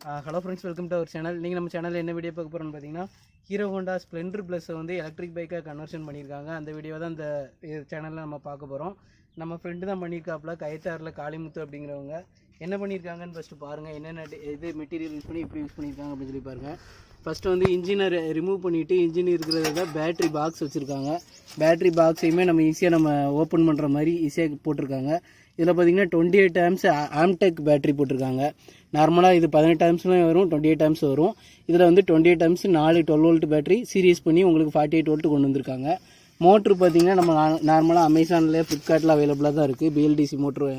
Hello friends, welcome to our channel. நீங்கள் நம்ம சேனலில் என்ன வீடியோ பார்க்க போகிறோம்னு பார்த்தீங்கன்னா, ஹீரோ ஹோண்டா ஸ்ப்ளெண்டர் ப்ளஸை வந்து எலக்ட்ரிக் பைக்காக கன்வர்ஷன் பண்ணியிருக்காங்க. அந்த வீடியோ தான் இந்த சேனலில் நம்ம பார்க்க போகிறோம். நம்ம ஃப்ரெண்டு தான் பண்ணியிருக்காப்புல, கயத்தாரில் காளிமுத்து அப்படிங்கிறவங்க. என்ன பண்ணியிருக்காங்கன்னு ஃபஸ்ட்டு பாருங்கள். என்னென்ன இது மெட்டீரியல் யூஸ் பண்ணி எப்படி யூஸ் பண்ணியிருக்காங்க அப்படின்னு சொல்லி பாருங்கள். ஃபஸ்ட்டு வந்து இன்ஜினை ரிமூவ் பண்ணிவிட்டு இன்ஜின் இருக்கிறத பேட்ரி பாக்ஸ் வச்சுருக்காங்க. பேட்ரி பாக்ஸையுமே நம்ம ஈஸியாக நம்ம ஓப்பன் பண்ணுற மாதிரி ஈஸியாக போட்டிருக்காங்க. இதில் பார்த்திங்கன்னா 28 ஆம்ஸ் ஆம்டெக் பேட்ரி போட்டிருக்காங்க. நார்மலாக இது 18 ஆம்ஸ்லாம் வரும், 28 ஆம்ஸ் வரும். இதில் வந்து 28 ஆம்ஸ் 4 12 வோல்ட் பேட்டரி சீரியஸ் பண்ணி உங்களுக்கு 48 வோல்ட் கொண்டு வந்திருக்காங்க. மோட்ரு பார்த்திங்கன்னா நம்ம நார்மலாக அமேசானில் ஃப்ளிப்கார்ட்டில் அவைலபிளாக தான் இருக்குது. bldc மோட்ரு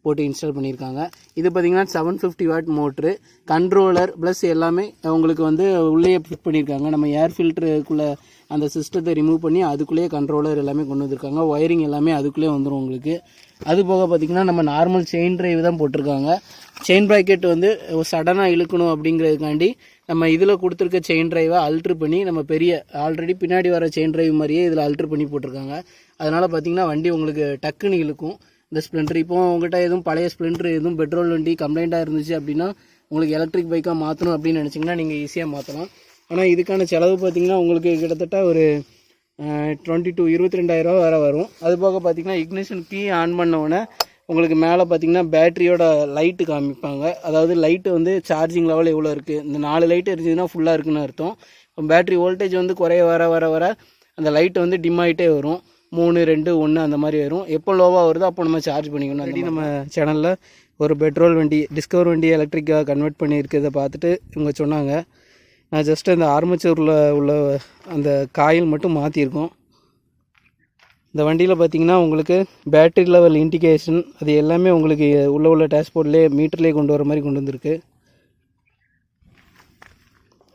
போட்டு இன்ஸ்டால் பண்ணியிருக்காங்க. இது பார்த்திங்கன்னா 750 வாட் மோட்ரு, கண்ட்ரோலர் ப்ளஸ் எல்லாமே உங்களுக்கு வந்து உள்ளே ஃபிட் பண்ணியிருக்காங்க. நம்ம ஏர் ஃபில்டருக்குள்ளே அந்த சிஸ்டத்தை ரிமூவ் பண்ணி அதுக்குள்ளேயே கண்ட்ரோலர் எல்லாமே கொண்டு வந்திருக்காங்க. ஒயரிங் எல்லாமே அதுக்குள்ளேயே வந்துடும் உங்களுக்கு. அது போக பார்த்திங்கன்னா நம்ம நார்மல் செயின் டிரைவ் தான் போட்டிருக்காங்க. செயின் ப்ராக்கெட் வந்து சடனாக இழுக்கணும் அப்படிங்கிறதுக்காண்டி நம்ம இதில் கொடுத்துருக்க செயின் டிரைவை அல்ட்ரு பண்ணி நம்ம பெரிய ஆல்ரெடி பின்னாடி வர செயின் டிரைவ் மாதிரியே இதில் அல்ட்ரு பண்ணி போட்டிருக்காங்க. அதனால் பார்த்திங்கன்னா வண்டி உங்களுக்கு டக்குன்னு இழுக்கும். இந்த ஸ்ப்ளெண்டர் இப்போ உங்கள்கிட்ட எதுவும் பழைய ஸ்ப்ளெண்டர் எதுவும் பெட்ரோல் வண்டி கம்ப்ளைண்ட்டாக இருந்துச்சு அப்படின்னா உங்களுக்கு எலக்ட்ரிக் பைக்காக மாற்றணும் அப்படின்னு நினச்சிங்கன்னா நீங்கள் ஈஸியாக மாற்றலாம். ஆனால் இதுக்கான செலவு பார்த்திங்கன்னா உங்களுக்கு கிட்டத்தட்ட ஒரு 22,000 வரை வரும். அது போக பார்த்திங்கன்னா இக்னிஷன் கீ ஆன் பண்ணவுடனே உங்களுக்கு மேலே பார்த்திங்கன்னா பேட்டரியோட லைட்டு காமிப்பாங்க. அதாவது லைட்டு வந்து சார்ஜிங் லெவல் எவ்வளோ இருக்குது, இந்த 4 லைட்டு இருந்துச்சுன்னா ஃபுல்லாக இருக்குன்னு அர்த்தம். இப்போ பேட்டரி வோல்டேஜ் வந்து குறைய வர அந்த லைட்டு வந்து டிம் ஆகிட்டே வரும். 3, 2, 1 அந்த மாதிரி வரும். எப்போ லோவாக வருதோ அப்போ நம்ம சார்ஜ் பண்ணிக்கணும். அப்படி நம்ம சேனலில் ஒரு பெட்ரோல் வண்டி டிஸ்கவர் வண்டி எலக்ட்ரிக்காக கன்வெர்ட் பண்ணியிருக்கிறத பார்த்துட்டு இவங்க சொன்னாங்க. நான் ஜஸ்ட் அந்த ஆர்மச்சூரில் உள்ள அந்த காயில் மட்டும் மாற்றிருக்கோம். இந்த வண்டியில் பார்த்திங்கன்னா உங்களுக்கு பேட்டரி லெவல் இண்டிகேஷன் அது எல்லாமே உங்களுக்கு உள்ள டேஷ்போர்ட்லேயே மீட்டர்லேயே கொண்டு வர மாதிரி கொண்டு வந்திருக்கு.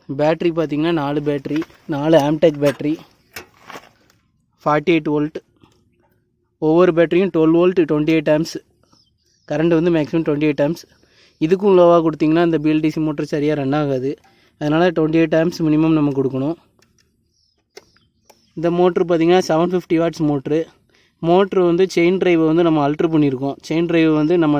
பேட்ரி பார்த்திங்கன்னா 4 பேட்ரி, 4 ஆம்டெக் பேட்ரி, 48 வோல்ட். ஒவ்வொரு பேட்டரியும் 12 வோல்ட் 28 ஆம்ஸ். கரண்ட் வந்து மேக்ஸிமம் 28 ஆம்ஸ். இதுக்கும் லோவாக கொடுத்திங்கன்னா இந்த bldc மோட்டர் சரியாக ரன் ஆகாது. அதனால் 28 ஆம்ஸ் மினிமம் நம்ம கொடுக்கணும். இந்த மோட்ரு பார்த்திங்கன்னா 750 வாட்ஸ் மோட்ரு வந்து செயின் டிரைவை வந்து நம்ம அல்ட்ரு பண்ணியிருக்கோம். செயின் டிரைவ் வந்து நம்ம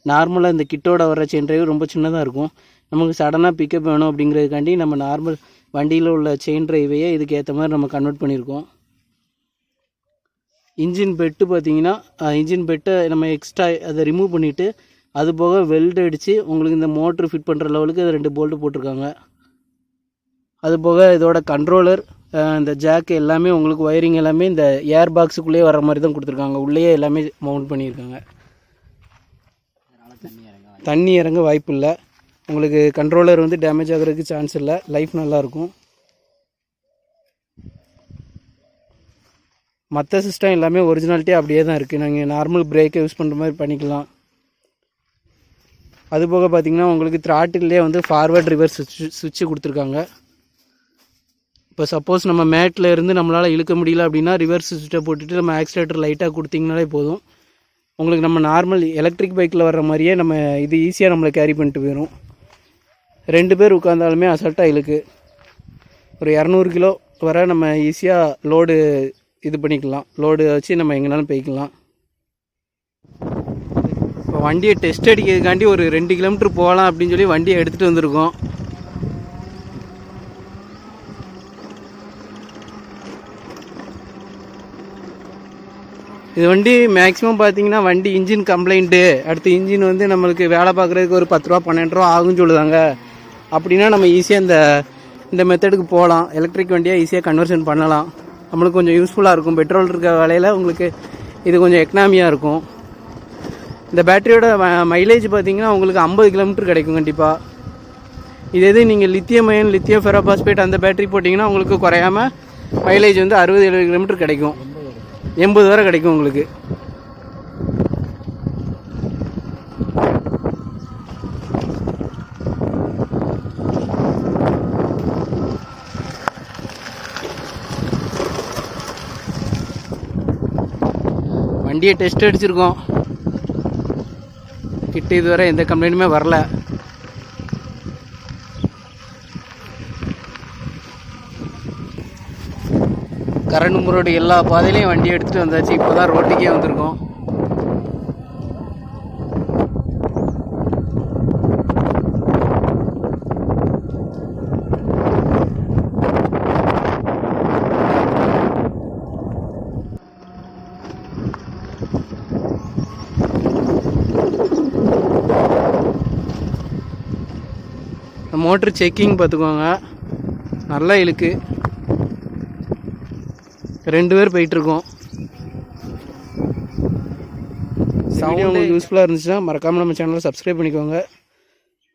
நார்மலாக இந்த கிட்டோட வர செயின் டிரைவ் ரொம்ப சின்னதாக இருக்கும். நமக்கு சடனாக பிக்கப் வேணும் அப்படிங்கிறதுக்காண்டி நம்ம நார்மல் வண்டியில் உள்ள செயின் டிரைவையே இதுக்கு ஏற்ற மாதிரி நம்ம கன்வெர்ட் பண்ணியிருக்கோம். இன்ஜின் பெட்டு பார்த்திங்கன்னா இன்ஜின் பெட்டை நம்ம எக்ஸ்ட்ரா அதை ரிமூவ் பண்ணிவிட்டு அது போக வெல்டு அடித்து உங்களுக்கு இந்த மோட்ரு ஃபிட் பண்ணுற லெவலுக்கு 2 போல்ட்டு போட்டிருக்காங்க. அது போக இதோட கண்ட்ரோலர் இந்த ஜாக்கு எல்லாமே உங்களுக்கு ஒயரிங் எல்லாமே இந்த ஏர் பாக்ஸுக்குள்ளேயே வர மாதிரி தான் கொடுத்துருக்காங்க. உள்ளேயே எல்லாமே மவுண்ட் பண்ணியிருக்காங்க. தண்ணி இறங்க வாய்ப்பு இல்லை. உங்களுக்கு கண்ட்ரோலர் வந்து டேமேஜ் ஆகிறதுக்கு சான்ஸ் இல்லை. லைஃப் நல்லாயிருக்கும். மற்ற சிஸ்டம் எல்லாமே ஒரிஜினாலிட்டி அப்படியே தான் இருக்குது. நாங்கள் நார்மல் பிரேக்கை யூஸ் பண்ணுற மாதிரி பண்ணிக்கலாம். அதுபோக பார்த்திங்கன்னா உங்களுக்கு த்ராட்டில்லே வந்து ஃபார்வர்ட் ரிவர்ஸ் சுவிட்சு கொடுத்துருக்காங்க. இப்போ சப்போஸ் நம்ம மேட்டில் இருந்து நம்மளால் இழுக்க முடியல அப்படின்னா ரிவர்ஸ் சுவிட்சை போட்டுட்டு நம்ம ஆக்சிலேட்டர் லைட்டாக கொடுத்திங்கனாலே போதும். உங்களுக்கு நம்ம நார்மல் எலக்ட்ரிக் பைக்கில் வர்ற மாதிரியே நம்ம இது ஈஸியாக நம்மளை கேரி பண்ணிட்டு போயிடும். 2 பேர் உட்காந்தாலுமே அசால்ட்டாக இழுக்கு. ஒரு 200 கிலோ வரை நம்ம ஈஸியாக லோடு இது பண்ணிக்கலாம். லோடு வச்சு நம்ம எங்கேனாலும் போய்க்கலாம். இப்போ வண்டியை டெஸ்ட் அடிக்கிறதுக்காண்டி ஒரு 2 கிலோமீட்டர் போகலாம் அப்படின்னு சொல்லி வண்டியை எடுத்துகிட்டு வந்திருக்கோம். இது வண்டி மேக்ஸிமம் பார்த்திங்கன்னா வண்டி இன்ஜின் கம்ப்ளைண்ட்டு, அடுத்து இன்ஜின் வந்து நம்மளுக்கு வேலை பார்க்குறதுக்கு ஒரு 10 ரூபா 12 ரூபா ஆகும்னு சொல்லுதாங்க. அப்படின்னா நம்ம ஈஸியாக இந்த மெத்தடுக்கு போகலாம். எலக்ட்ரிக் வண்டியாக ஈஸியாக கன்வர்ஷன் பண்ணலாம். நம்மளுக்கு கொஞ்சம் யூஸ்ஃபுல்லாக இருக்கும். பெட்ரோல் இருக்க வேலையில் உங்களுக்கு இது கொஞ்சம் எக்கனாமியாக இருக்கும். இந்த பேட்டரியோட மைலேஜ் பார்த்திங்கன்னா உங்களுக்கு 50 கிலோமீட்டர் கிடைக்கும் கண்டிப்பாக. இதே நீங்கள் லித்தியம் ஃபெரோபாஸ்பேட் அந்த பேட்டரி போட்டிங்கன்னா உங்களுக்கு குறையாமல் மைலேஜ் வந்து 60-70 கிலோமீட்டர் கிடைக்கும். 80 வரை கிடைக்கும் உங்களுக்கு. வண்டியை டெஸ்ட் அடிச்சிருக்கோம். கிட்ட இதுவரை எந்த கம்ப்ளைண்ட்டுமே வரல. கரண்ட் முறையோட எல்லா பாதையிலையும் வண்டி எடுத்துகிட்டு வந்தாச்சு. இப்போ தான் ரோட்டுக்கே வந்திருக்கோம். மோட்ரு செக்கிங் பார்த்துக்கோங்க, நல்லா இழுக்கு. 2 பேர் போயிட்டுருக்கோம். வீடியோ உங்களுக்கு யூஸ்ஃபுல்லாக இருந்துச்சுன்னா மறக்காமல் நம்ம சேனலை சப்ஸ்கிரைப் பண்ணிக்கோங்க.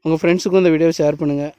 உங்கள் ஃப்ரெண்ட்ஸுக்கும் இந்த வீடியோவை ஷேர் பண்ணுங்கள்.